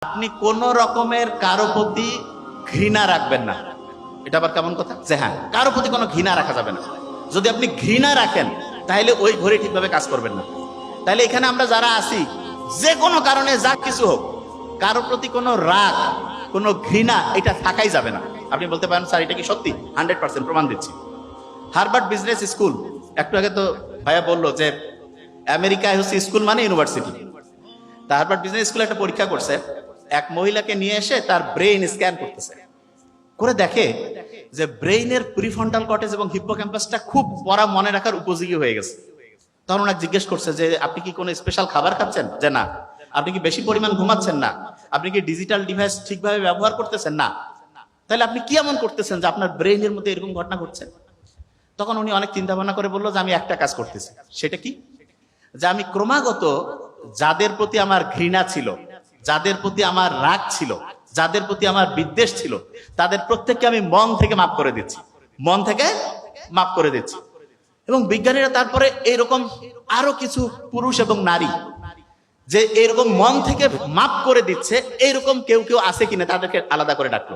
আপনি কোন রকমের কারো প্রতি ঘৃণা রাখবেন না। এটা আবার কেমন কথা যে হ্যাঁ কারো প্রতি কোনো ঘৃণা রাখা যাবে না। যদি আপনি ঘৃণা রাখেন তাহলে ওই ঘড়ি ঠিকভাবে কাজ করবেন না। তাহলে এখানে আমরা যারা আছি যে কোনো কারণে যা কিছু হোক কারো প্রতি কোনো রাগ কোনো ঘৃণা এটা থাকাই যাবে না। আপনি বলতে পারেন স্যার এটা কি সত্যি? 100% প্রমাণ দিচ্ছি। হার্ভার্ড বিজনেস স্কুল, একটু আগে তো ভাইয়া বললো যে আমেরিকায় হচ্ছে স্কুল মানে ইউনিভার্সিটি। তা হার্ভার্ড বিজনেস স্কুলে একটা পরীক্ষা করছে, এক মহিলাকে নিয়ে এসে তার ব্রেইন স্ক্যান করতেছে, করে দেখে যে ব্রেইনের প্রিফ্রন্টাল কর্টেক্স এবং হিপ্পোক্যাম্পাসটা খুব পড়া মনে রাখার উপযোগী হয়ে গেছে। তখন ওনাকে জিজ্ঞেস করছে যে আপনি কি কোনো স্পেশাল খাবার খাচ্ছেন? যে না। আপনি কি বেশি পরিমাণ ঘুমাচ্ছেন? না। আপনি কি ডিজিটাল ডিভাইস ঠিকভাবে ব্যবহার করতেছেন? না। তাহলে আপনি কি এমন করতেছেন যে আপনার ব্রেইনের মধ্যে এরকম ঘটনা ঘটছে? তখন উনি অনেক চিন্তা ভাবনা করে বললো যে আমি একটা কাজ করতেছি। সেটা কি? যে আমি ক্রমাগত যাদের প্রতি আমার ঘৃণা ছিল, যাদের প্রতি আমার রাগ ছিল, যাদের প্রতি আমার বিদ্বেষ ছিল, তাদের প্রত্যেককে আমি মন থেকে মাফ করে দিচ্ছি, মন থেকে মাফ করে দিচ্ছি। এবং বিজ্ঞানীরা তারপরে এরকম আরো কিছু পুরুষ এবং নারী যে এরকম মন থেকে মাফ করে দিচ্ছে, এরকম কেউ কেউ আছে কিনা তাদেরকে আলাদা করে ডাকলো।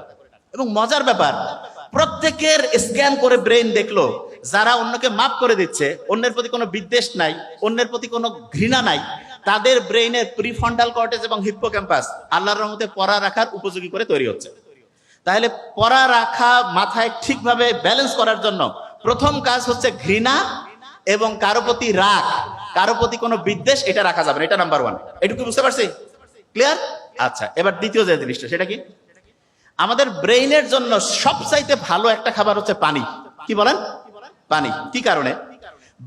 এবং মজার ব্যাপার, প্রত্যেকের স্ক্যান করে ব্রেন দেখলো যারা অন্যকে মাফ করে দিচ্ছে, অন্যের প্রতি কোনো বিদ্বেষ নাই, অন্যের প্রতি কোনো ঘৃণা নাই, তাদের ব্রেইনের প্রিফ্রন্টাল কর্টেক্স এবং হিপ্পোক্যাম্পাস আল্লাহর রহমতে পড়া রাখার উপযোগী করে তৈরি হচ্ছে। তাহলে পড়া রাখা মাথায় ঠিকভাবে ব্যালেন্স করার জন্য প্রথম কাজ হচ্ছে ঘৃণা এবং কারো প্রতি রাগ, কারো প্রতি কোনো বিদ্বেষ এটা রাখা যাবে না। এটা নাম্বার 1। এটুকু বুঝতে পারছি? ক্লিয়ার? আচ্ছা, এবার দ্বিতীয় যে জিনিসটা সেটা কি? আমাদের ব্রেইনের জন্য সবচাইতে ভালো একটা খাবার হচ্ছে পানি। কি বলেন? পানি। কি কারণে?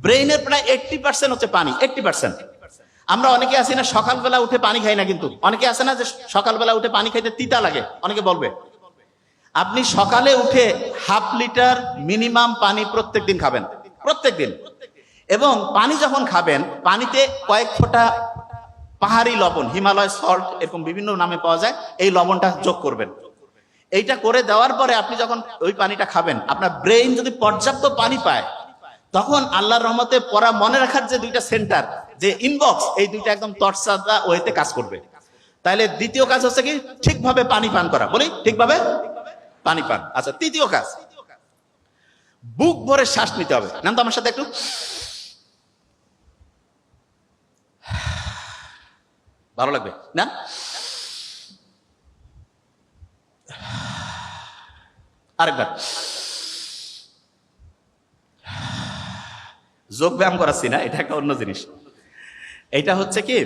ব্রেইনের প্রায় 80% হচ্ছে পানি। 80%। আমরা অনেকে আছি না সকালবেলা উঠে পানি খাই না, কিন্তু অনেকে আছে না যে সকালবেলা উঠে পানি খাইতে তিতা লাগে। অনেকে বলবে আপনি সকালে উঠে হাফ লিটার মিনিমাম পানি প্রত্যেক দিন খাবেন, প্রত্যেক দিন। এবং পানি যখন খাবেন পানিতে কয়েক ফোঁটা পাহাড়ি লবণ, হিমালয় সল্ট এরকম বিভিন্ন নামে পাওয়া যায়, এই লবণটা যোগ করবেন। এইটা করে দেওয়ার পরে আপনি যখন ওই পানিটা খাবেন, আপনার ব্রেইন যদি পর্যাপ্ত পানি পায় তখন আল্লাহর রহমতে পড়া মনে রাখার যে দুইটা সেন্টার, যে ইনবক্স, এই দুইটা একদম তরসাদা ওয়েতে কাজ করবে। তাহলে দ্বিতীয় কাজ হচ্ছে কি? ঠিকভাবে পানি পান করা। বলি ঠিকভাবে পানি পান। আচ্ছা, তৃতীয় কাজ, বুক ভরে শ্বাস নিতে হবে। নাম তো আমার সাথে একটু, ভালো লাগবে না? আরেকবার যোগ ব্যায়াম করাচ্ছি না, এটা একটা অন্য জিনিস। এটা হচ্ছে কি